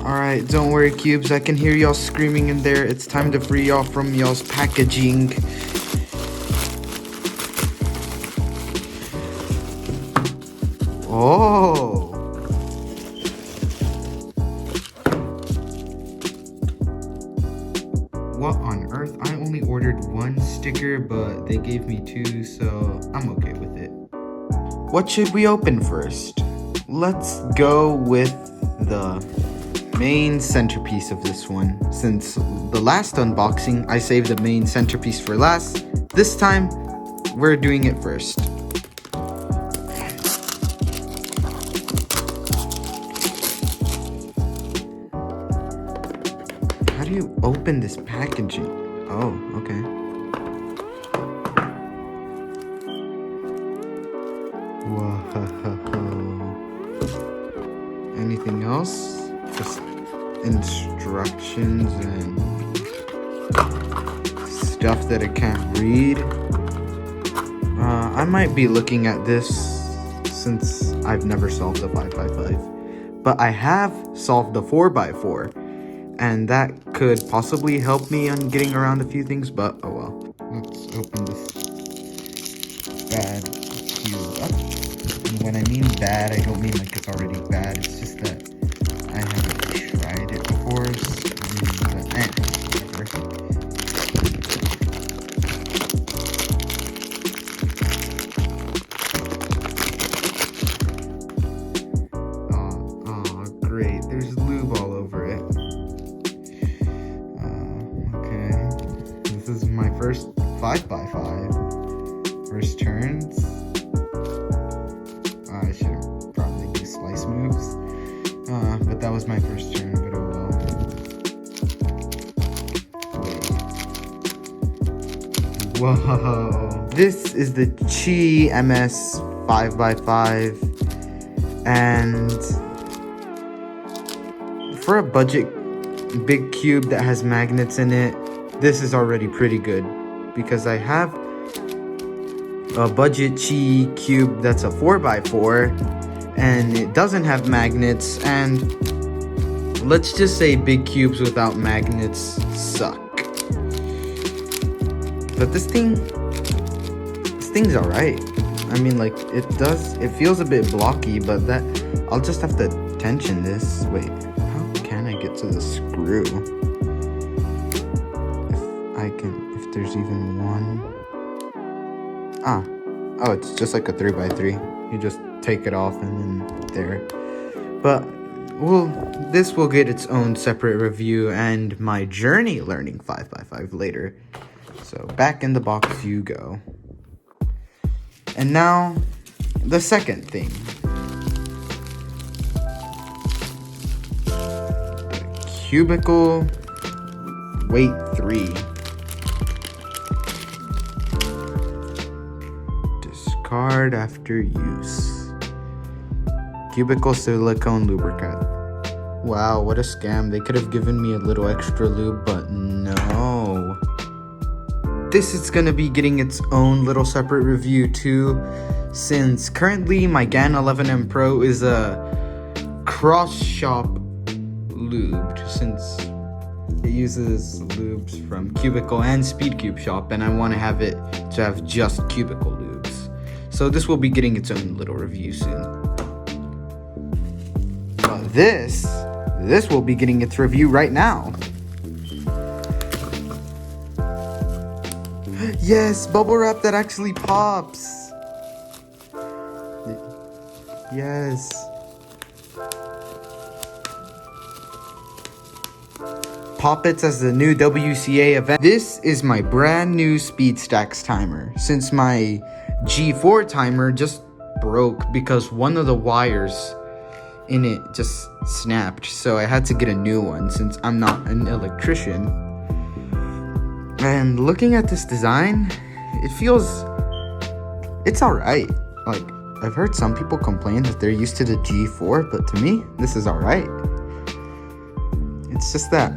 Alright, don't worry, cubes. I can hear y'all screaming in there. It's time to free y'all from y'all's packaging. Oh! What on earth? I only ordered one sticker, but they gave me two, so I'm okay with it. What should we open first? Let's go with the main centerpiece of this one. Since the last unboxing, I saved the main centerpiece for last. This time, we're doing it first. How do you open this packaging? Oh, okay. Whoa. Anything else? Just instructions and stuff that I can't read. I might be looking at this since I've never solved a 5x5, but I have solved the 4x4, and that could possibly help me on getting around a few things, but oh well. Let's open this bad cube up. And when I mean bad, I don't mean like it's already bad, it's just that I haven't tried it before, great, there's lube all over it. Okay, this is my first 5x5. First turns. I should probably do slice moves. But that was my first turn, but oh well. Wait. Whoa. This is the Qiyi MS 5x5. And for a budget big cube that has magnets in it, this is already pretty good. Because I have a budget Qiyi cube that's a 4x4 and it doesn't have magnets, and let's just say big cubes without magnets suck. But this thing's alright. I mean, like, it feels a bit blocky, but that I'll just have to tension this. Wait, how can I get to the screw? If there's even one. Oh, it's just like a 3x3. You just take it off and then there. But this will get its own separate review and my journey learning 5x5 later. So back in the box you go. And now the second thing. The Cubicle weight 3. Discard after use. Cubicle silicone lubricant. Wow, what a scam. They could have given me a little extra lube, but no. This is gonna be getting its own little separate review too, since currently my GAN 11M Pro is a cross-shop lubed, since it uses lubes from Cubicle and Speedcube Shop, and I want to have it to have just Cubicle lubes. So this will be getting its own little review soon. But this will be getting its review right now. Yes, bubble wrap that actually pops. Yes. Poppets as the new WCA event. This is my brand new SpeedStacks timer, since my G4 timer just broke because one of the wires in it just snapped, so I had to get a new one since I'm not an electrician. And looking at this design, it's alright. Like, I've heard some people complain that they're used to the G4, but to me, this is alright. It's just that.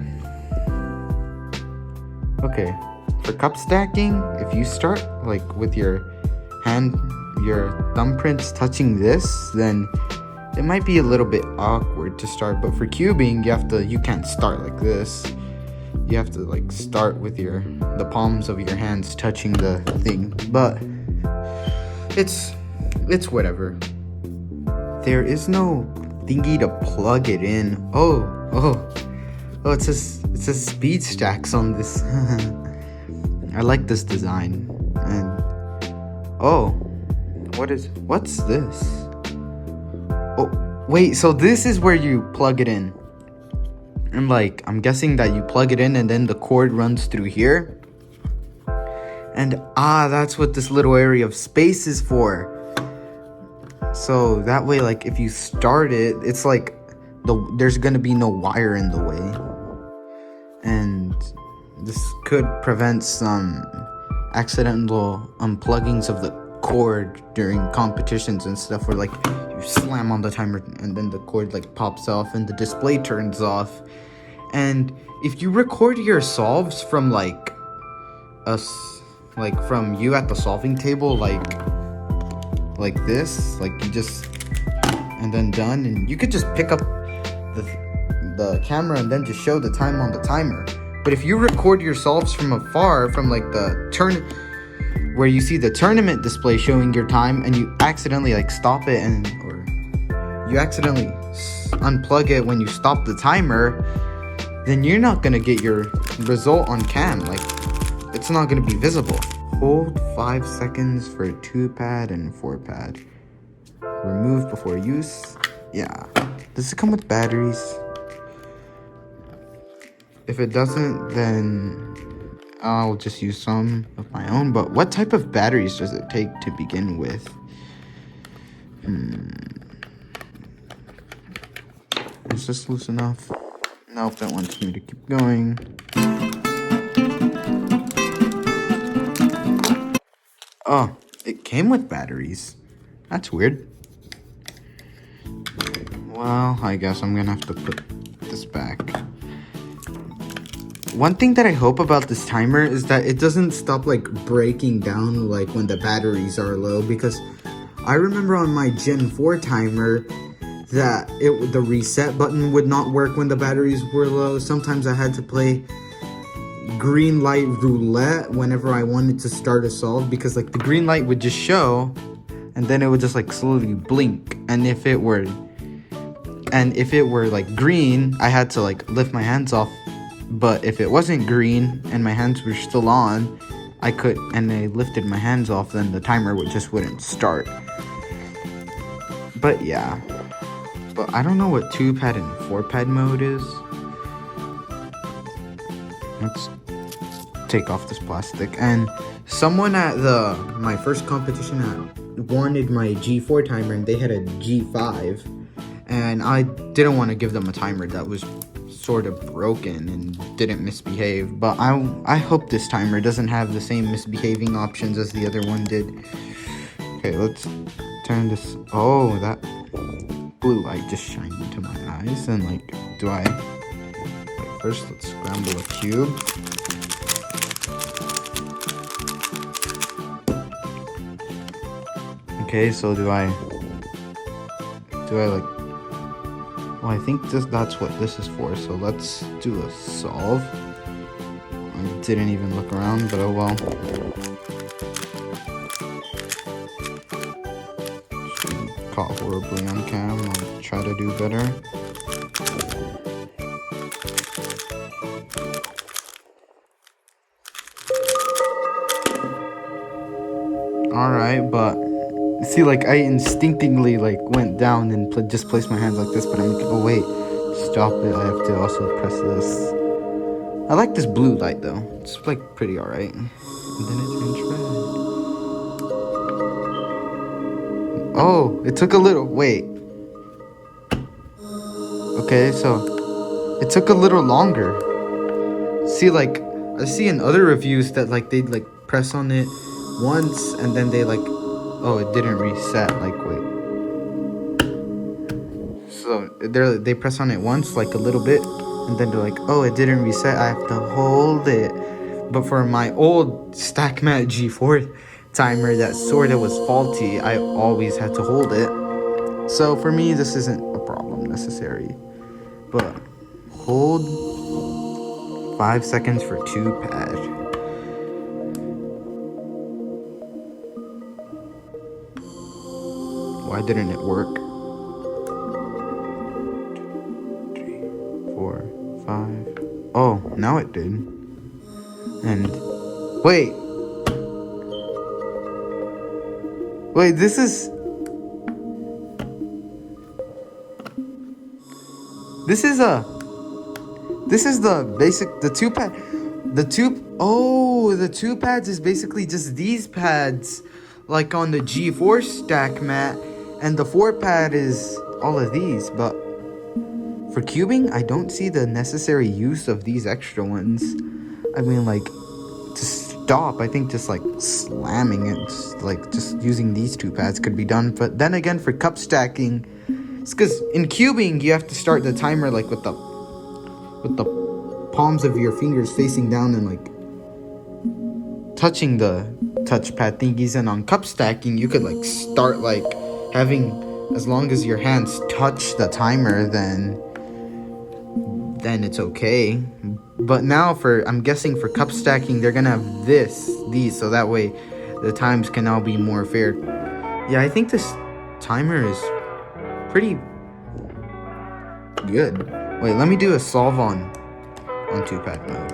Okay, for cup stacking, if you start like with your thumbprints touching this, then it might be a little bit awkward to start, but for cubing, you can't start like this. You have to like start with the palms of your hands touching the thing, but it's whatever. There is no thingy to plug it in. Oh, it says speed stacks on this. I like this design. And oh, what's this? Oh, wait, so this is where you plug it in. And like, I'm guessing that you plug it in and then the cord runs through here. And that's what this little area of space is for. So that way, like, if you start it, it's like there's gonna be no wire in the way. And this could prevent some accidental unpluggings of the cord during competitions and stuff, where like you slam on the timer and then the cord like pops off and the display turns off. And if you record your solves from like from you at the solving table, like this, like you just, and then done, and you could just pick up the camera and then just show the time on the timer. But if you record your solves from afar, from like the where you see the tournament display showing your time, and you accidentally like stop it, or you accidentally unplug it when you stop the timer, then you're not gonna get your result on cam. Like, it's not gonna be visible. Hold 5 seconds for 2-pad and 4-pad. Remove before use. Yeah. Does it come with batteries? If it doesn't, then I'll just use some of my own. But what type of batteries does it take to begin with? Is this loose enough? Nope, that wants me to keep going. Oh, it came with batteries. That's weird. Well, I guess I'm gonna have to put this back. One thing that I hope about this timer is that it doesn't stop like breaking down like when the batteries are low, because I remember on my Gen 4 timer that the reset button would not work when the batteries were low. Sometimes I had to play green light roulette whenever I wanted to start a solve, because like the green light would just show and then it would just like slowly blink, and if it were like green, I had to like lift my hands off. But if it wasn't green and my hands were still on, I lifted my hands off, then the timer wouldn't start. But yeah, but I don't know what 2-pad and 4-pad mode is. Let's take off this plastic. And someone at my first competition wanted my G4 timer, and they had a G5, and I didn't want to give them a timer that was sort of broken and didn't misbehave. But I hope this timer doesn't have the same misbehaving options as the other one did. Okay, let's turn this. Oh, that blue light just shined into my eyes. And like, first let's scramble a cube. Okay, so do I like, well, I think that's what this is for, so let's do a solve. I didn't even look around, but oh well. Caught horribly on cam, I'll try to do better. Alright, but see, like, I instinctively like went down and just placed my hands like this, but I'm like, oh wait, stop it, I have to also press this. I like this blue light though, it's like pretty alright. And then it turns red. Oh, it took a little, wait. Okay, so it took a little longer. See, like, I see in other reviews that like they'd like press on it once and then they like, oh, it didn't reset, like, wait. So they press on it once, like a little bit, and then they're like, oh, it didn't reset, I have to hold it. But for my old Stackmat G4 timer that sorta was faulty, I always had to hold it. So for me, this isn't a problem necessary. But hold 5 seconds for 2 pad. Why didn't it work? 2, 3, 4, 5. Oh, now it did. And wait, this is the basic, the 2 pad, the 2 pads is basically just these pads, like on the G4 Stackmat, and the 4 pad is all of these. But for cubing, I don't see the necessary use of these extra ones. I mean, like, to stop, I think just like slamming it, just using these 2 pads could be done. But then again, for cup stacking, it's because in cubing you have to start the timer like with the palms of your fingers facing down and like touching the touchpad thingies. And on cup stacking, you could like start like having, as long as your hands touch the timer, then it's okay. But now I'm guessing for cup stacking, they're gonna have these, so that way the times can now be more fair. Yeah, I think this timer is pretty good. Wait, let me do a solve on 2 pad mode.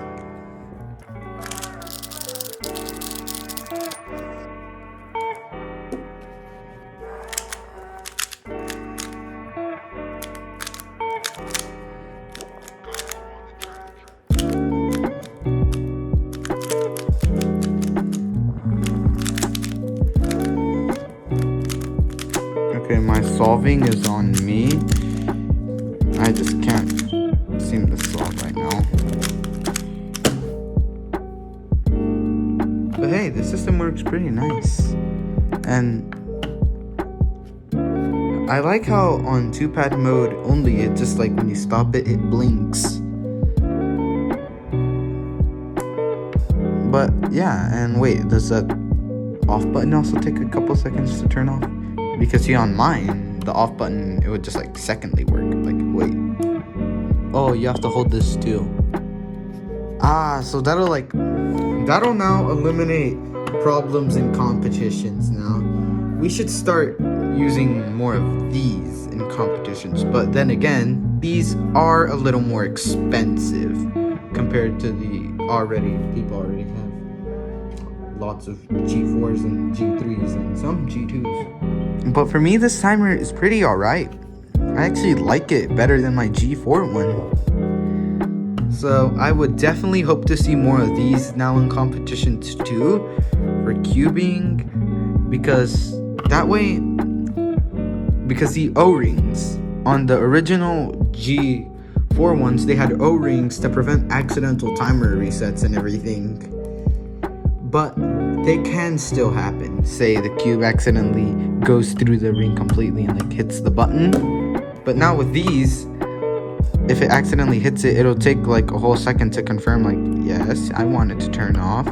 Okay, my solving is on me. I just can't seem to solve right now. But hey, the system works pretty nice. And I like how on 2 pad mode only, it just like when you stop it, it blinks. But yeah, and wait, does that off button also take a couple seconds to turn off? Because see, on mine, the off button, it would just like secondly work. Like, wait. Oh, you have to hold this too. So that'll now eliminate problems in competitions now. We should start using more of these in competitions. But then again, these are a little more expensive compared to people already have lots of G4s and G3s and some G2s. But for me, this timer is pretty alright. I actually like it better than my G4 one. So I would definitely hope to see more of these now in competitions too for cubing, because the O-rings on the original G4 ones, they had O-rings to prevent accidental timer resets and everything. But they can still happen. Say the cube accidentally goes through the ring completely and like hits the button. But now with these, if it accidentally hits it, it'll take like a whole second to confirm, like, yes, I want it to turn off.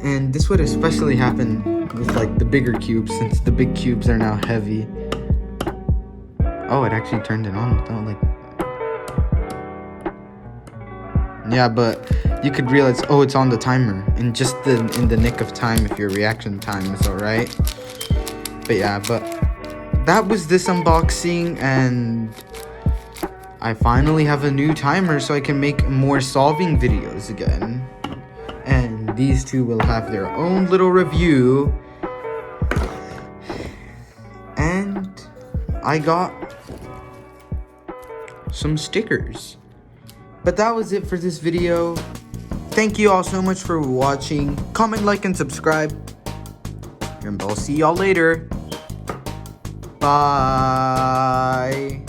And this would especially happen with like the bigger cubes, since the big cubes are now heavy. Oh, it actually turned it on without like... Yeah, but you could realize, oh, it's on the timer in the nick of time if your reaction time is alright. But yeah, but that was this unboxing, and I finally have a new timer so I can make more solving videos again. And these two will have their own little review. And I got some stickers. But that was it for this video. Thank you all so much for watching. Comment, like, and subscribe. And I'll see y'all later. Bye.